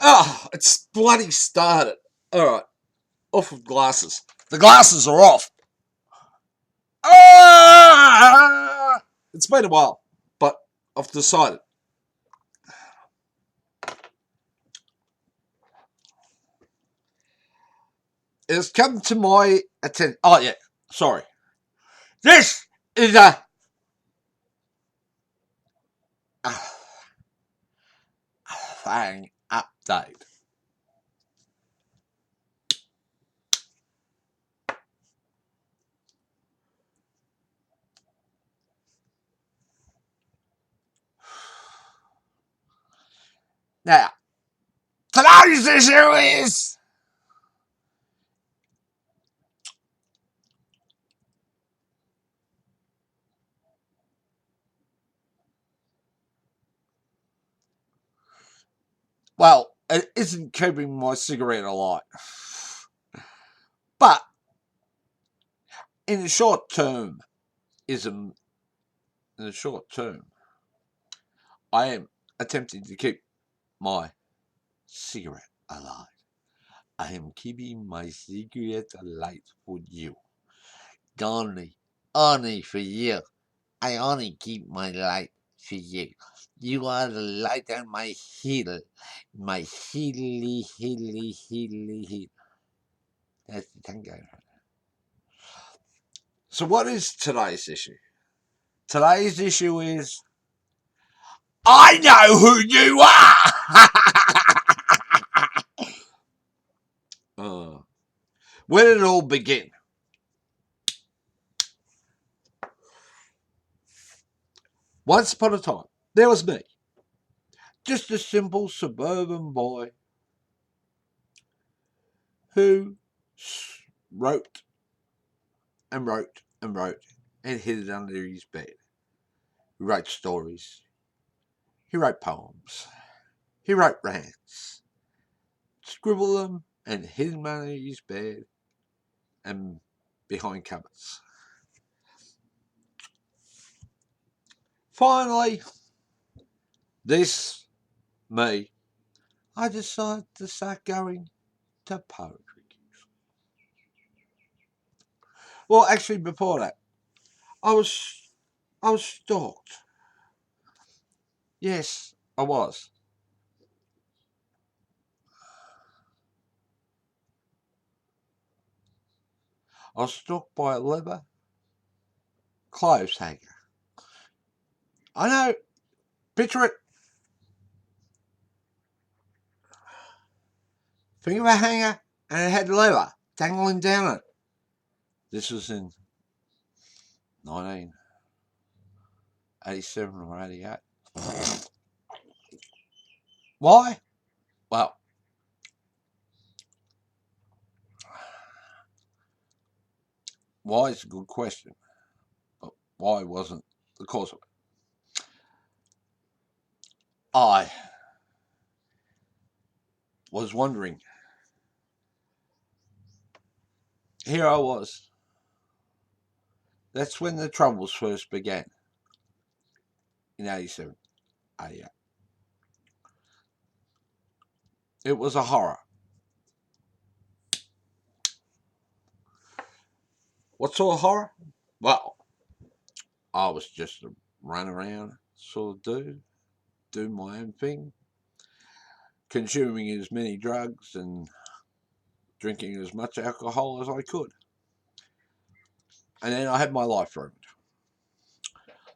Oh, it's bloody started. Alright, off with glasses. The glasses are off. Ah! It's been a while, but I've decided. It has come to my attention. Oh, yeah, sorry. This is a Fang update. Now, today's issue is well, it isn't keeping my cigarette alight. But in the short term, I am attempting to keep my cigarette alive. I am keeping my cigarette alive for you. Only for you. I only keep my light for you. You are the light on my hill. My hilly. That's the tango. So what is today's issue? Today's issue is I know who you are! Where did it all begin? Once upon a time, there was me. Just a simple suburban boy who wrote and wrote and wrote and hid it under his bed. He wrote stories. He wrote poems. He wrote rants. Scribbled them and hid them under his bed and behind cupboards. Finally, I decided to start going to poetry. Well, actually, before that, I was stalked. Yes, I was. I was stalked by a leather clothes hanger. I know. Picture it. Think of a hanger, and it had leather dangling down it. This was in 1987 or 88. Why? Well, why is a good question. But why wasn't the cause of it? I was wondering. Here I was. That's when the troubles first began. In 87, 88. It was a horror. What sort of horror? Well, I was just a run around sort of dude, do my own thing, consuming as many drugs and drinking as much alcohol as I could. And then I had my life ruined.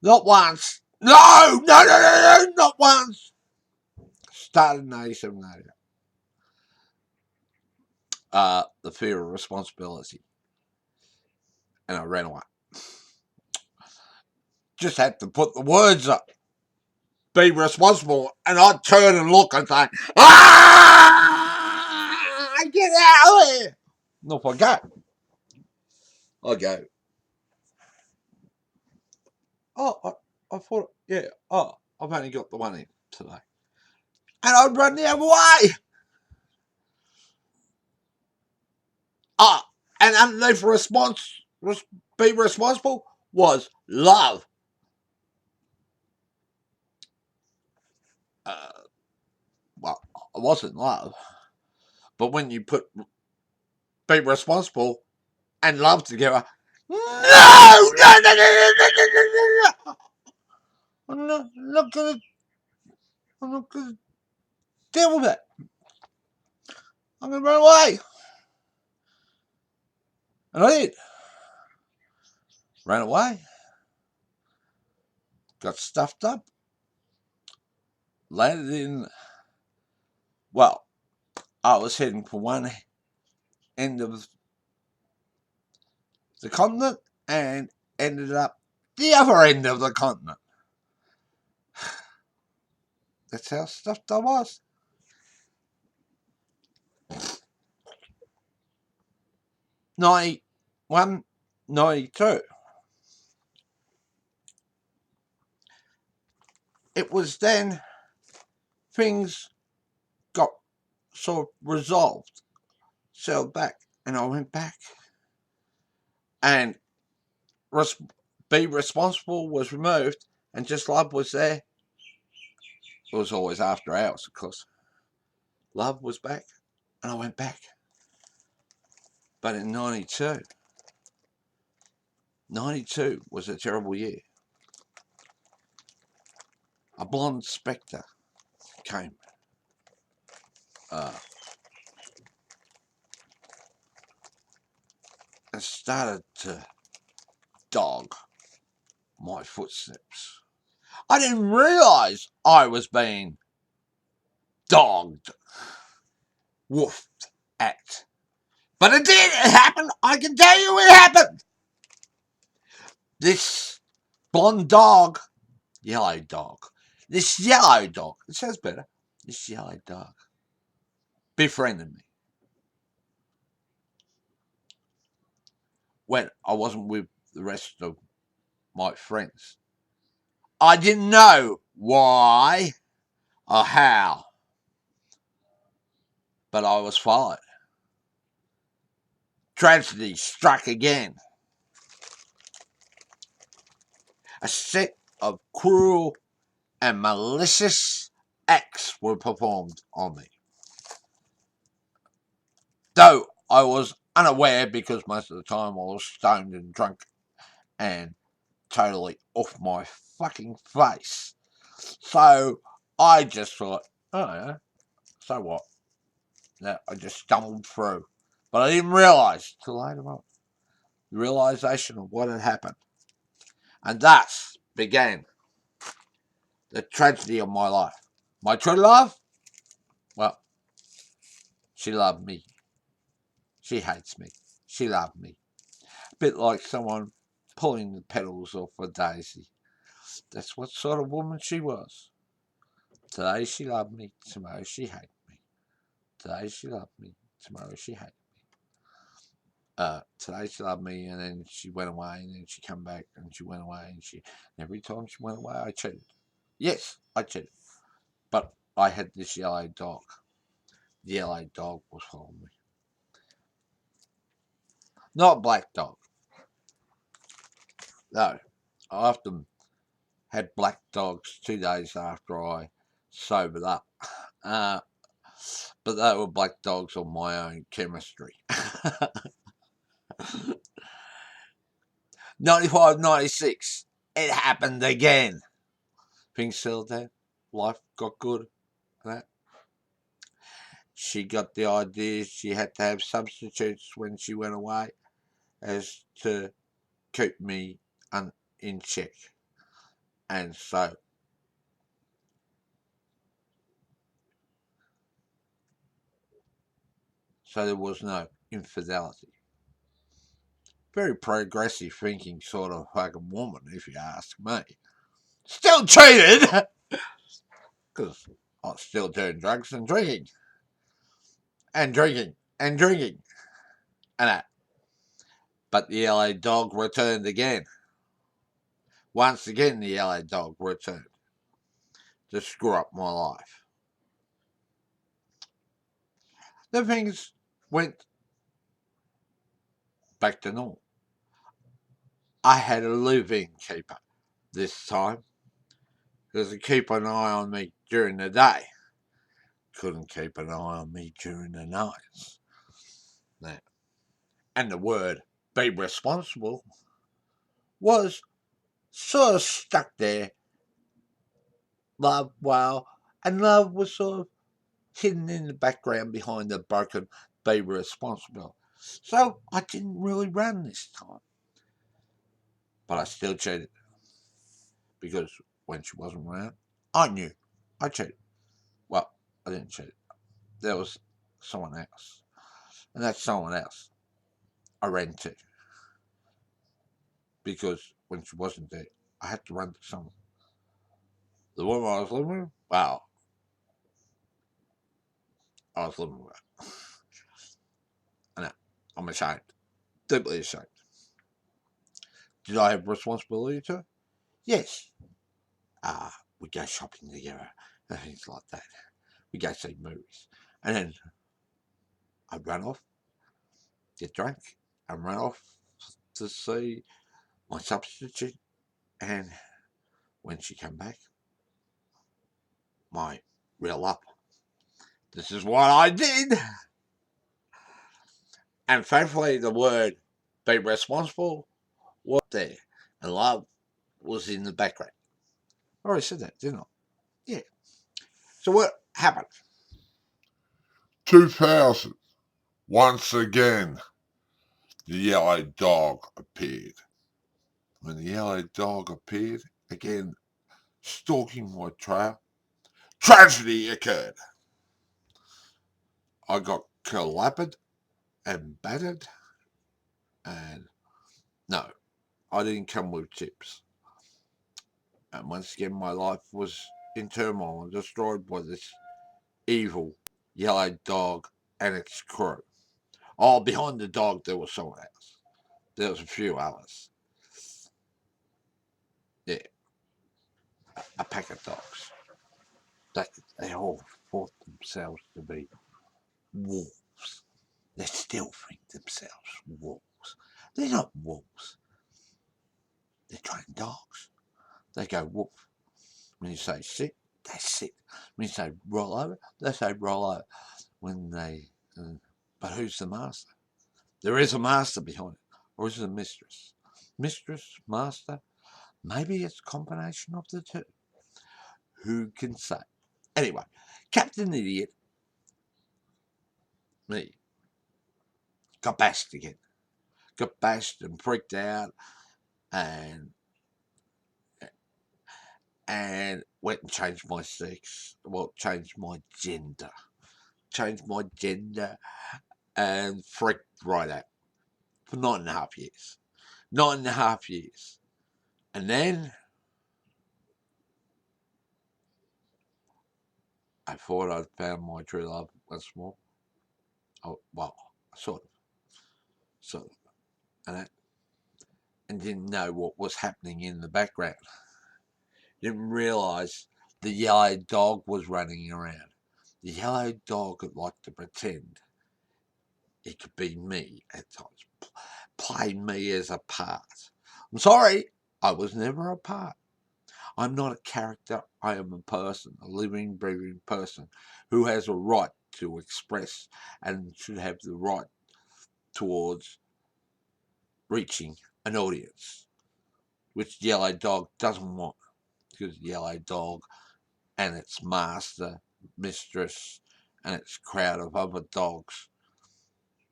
Not once. No, not once. Started in 87, 88. The fear of responsibility. And I ran away. Just had to put the words up. Be responsible. And I'd turn and look and say, ah, get out of here. And off I go. I thought, yeah, I've only got the one in today. And I'd run the other way. And underneath be responsible was love. Well, was in love. But when you put be responsible and love together, no, no, no, no, no, no, no, no, no. I'm not gonna deal with it. I'm gonna run away. And I did. Ran away. Got stuffed up. Landed in, well, I was heading for one end of the continent and ended up the other end of the continent. That's how stuffed I was. 91, 92. It was then things got sort of resolved, settled back, and I went back. And be responsible was removed, and just love was there. It was always after hours, of course. Love was back, and I went back. But in 92 was a terrible year. A blonde spectre came. And started to dog my footsteps. I didn't realise I was being dogged, woofed at. But it did, it happened. I can tell you it happened. This blonde dog, yellow dog, this yellow dog, it sounds better, this yellow dog befriended me. When I wasn't with the rest of my friends. I didn't know why or how, but I was followed. Tragedy struck again. A set of cruel and malicious acts were performed on me. Though I was unaware because most of the time I was stoned and drunk and totally off my fucking face. So I just thought, oh yeah, so what? That I just stumbled through. But I didn't realise till later on. The realisation of what had happened. And thus began the tragedy of my life. My true love? Well, she loved me. She hates me. She loved me. A bit like someone pulling the petals off a daisy. That's what sort of woman she was. Today she loved me, tomorrow she hated me. Today she loved me, tomorrow she hated me. Today she loved me, and then she went away, and then she came back, and she went away, and every time she went away, I cheated. Yes, I cheated. But I had this yellow dog. The yellow dog was following me. Not a black dog. No, I often had black dogs 2 days after I sobered up. But they were black dogs on my own chemistry. 95, 96, it happened again. Things settled down. Life got good. That. She got the idea she had to have substitutes when she went away as to keep me in check. And so there was no infidelity. Very progressive thinking sort of fucking woman, if you ask me. Still cheated! Because I was still doing drugs and drinking. And drinking. And drinking. And that. But the yellow dog returned again. Once again, the yellow dog returned to screw up my life. Then things went back to normal. I had a live-in keeper this time because he keep an eye on me during the day couldn't keep an eye on me during the nights. Now, and the word be responsible was sort of stuck there. Love, wow. And love was sort of hidden in the background behind the broken be responsible. So I didn't really run this time. But I still cheated. Because when she wasn't around, I knew I cheated. Well, I didn't cheat. There was someone else. And that someone else I ran to. Because when she wasn't there, I had to run to someone. The woman I was living with, wow, I was living with her. I know. I'm ashamed. Deeply ashamed. Did I have responsibility to her? Yes. We go shopping together and things like that. We go see movies. And then I'd run off, get drunk, and run off to see my substitute. And when she came back, my reel up. This is what I did. And thankfully, the word be responsible was there. And love was in the background. I already said that, didn't I? Yeah. So what happened? 2000. Once again, the yellow dog appeared. When the yellow dog appeared, again, stalking my trail, tragedy occurred. I got collapsed and battered, and no, I didn't come with chips. And once again, my life was in turmoil and destroyed by this evil yellow dog and its crew. Oh, behind the dog, there was someone else. There was a few others. Yeah, a pack of dogs. They all thought themselves to be wolves. They still think themselves wolves. They're not wolves. They're trained dogs. They go woof. When you say sit, they sit. When you say roll over, they say roll over. When they, but who's the master? There is a master behind it, or is it a mistress? Mistress, master, maybe it's a combination of the two. Who can say? Anyway, Captain Idiot, me, got bashed again. Got bashed and freaked out and went and changed my sex. Well, changed my gender. Changed my gender and freaked right out for 9.5 years. 9.5 years. And then I thought I'd found my true love once more. Oh, well, sort of. Sort of. And didn't know what was happening in the background. Didn't realise the yellow dog was running around. The yellow dog would like to pretend it could be me at times. Play me as a part. I'm sorry, I was never a part. I'm not a character. I am a person, a living, breathing person who has a right to express and should have the right towards reaching an audience, which Yellow Dog doesn't want, because Yellow Dog and its master, mistress, and its crowd of other dogs,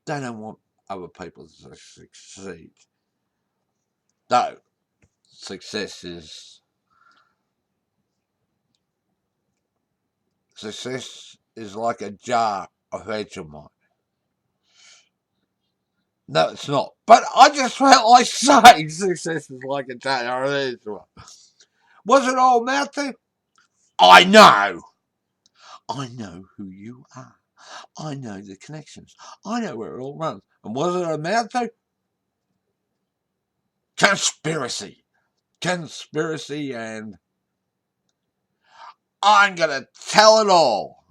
they don't want other people to succeed. No, success is like a jar of Vegemite. No, it's not. But I just felt like saying success is like a jar of Vegemite. Was it all mouthy? I know. I know who you are. I know the connections. I know where it all runs. And was it a mouthy? Conspiracy. Conspiracy, and I'm going to tell it all.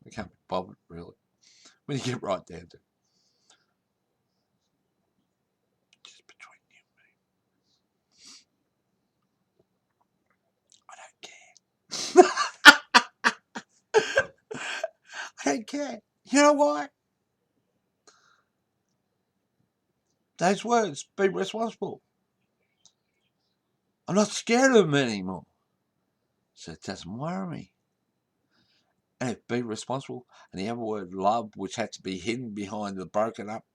I can't be bothered, really. When you get right down to it. Just between you and me. I don't care. don't care. You know why? Those words, be responsible. I'm not scared of them anymore. So it doesn't worry me. And if be responsible, and the other word love, which had to be hidden behind the broken up,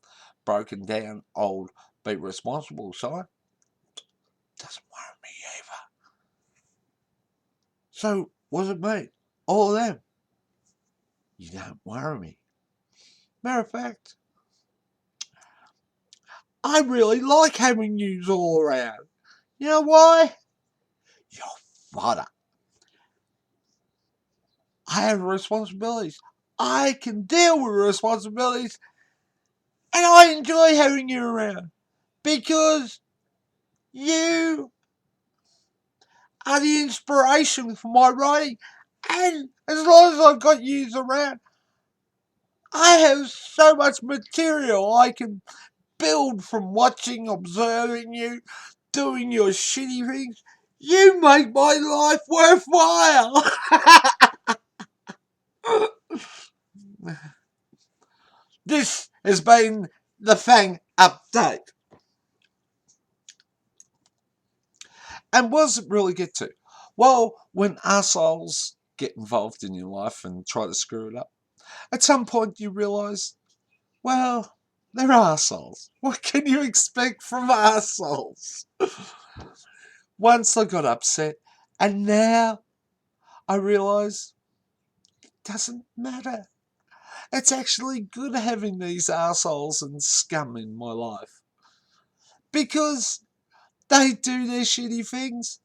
broken down, old be responsible sign, doesn't worry me either. So what does it mean? All of them. You don't worry me. Matter of fact, I really like having yous all around. You know why? You're fodder. I have responsibilities. I can deal with responsibilities, and I enjoy having you around because you are the inspiration for my writing. And as long as I've got yous around, I have so much material I can build from watching, observing you, doing your shitty things. You make my life worthwhile. This has been the Fang Update. And what does it really get to? Well, when assholes get involved in your life and try to screw it up, at some point you realise, well, they're assholes. What can you expect from assholes? Once I got upset, and now I realise it doesn't matter. It's actually good having these assholes and scum in my life because they do their shitty things,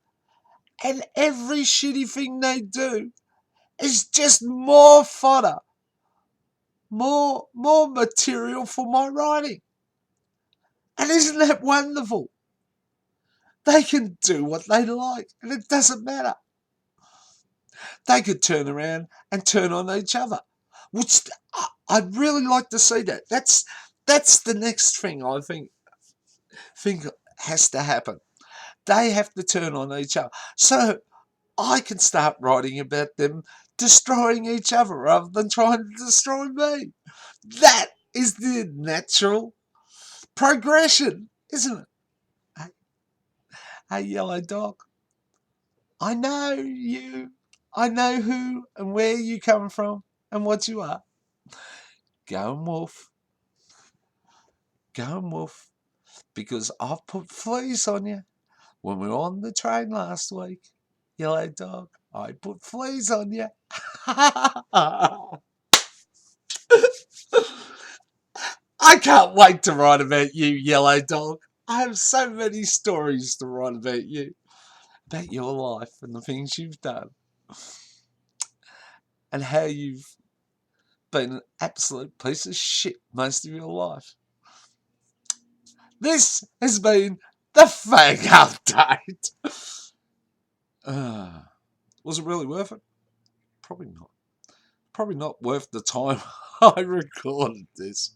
and every shitty thing they do is just more fodder, more material for my writing. And isn't that wonderful? They can do what they like, and it doesn't matter. They could turn around and turn on each other, which I'd really like to see that. That's the next thing I think has to happen. They have to turn on each other. So I can start writing about them destroying each other rather than trying to destroy me. That is the natural progression, isn't it? Hey, hey, yellow dog, I know you. I know who and where you come from and what you are. Go and wolf. Go and wolf. Because I've put fleas on you. When we were on the train last week, yellow dog, I put fleas on you. I can't wait to write about you, yellow dog. I have so many stories to write about your life and the things you've done, and how you've been an absolute piece of shit most of your life. This has been the Fang Update. Was it really worth it? Probably not. Probably not worth the time I recorded this.